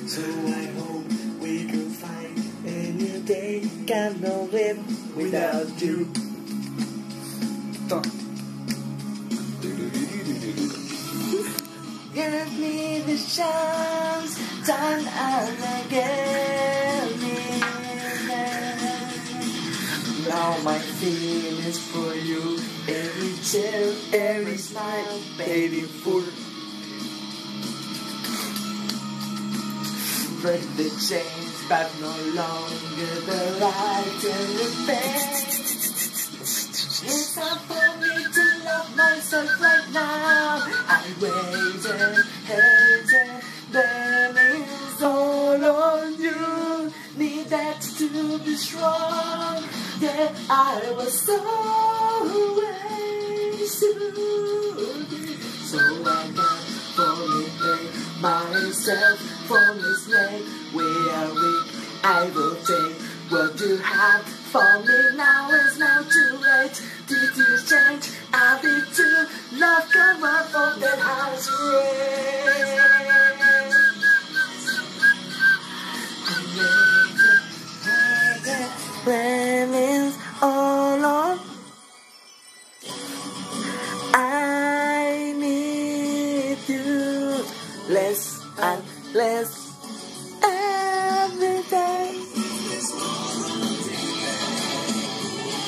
So I hope we can find a new day. Cannot live without you. Give me the chance, time and again. Now my feelings for you, every tear, every smile, baby full. Break the chains, but no longer the right and the pain. It's time for me to love myself right now. I waited, hated, then it's all on you. Need that to be strong. Yeah, I was so wasted. So I can't formulate myself from this name. We are weak, I will take what you have for me. Now is not too late. Did you change? I'll be too. Love come up from that house rain.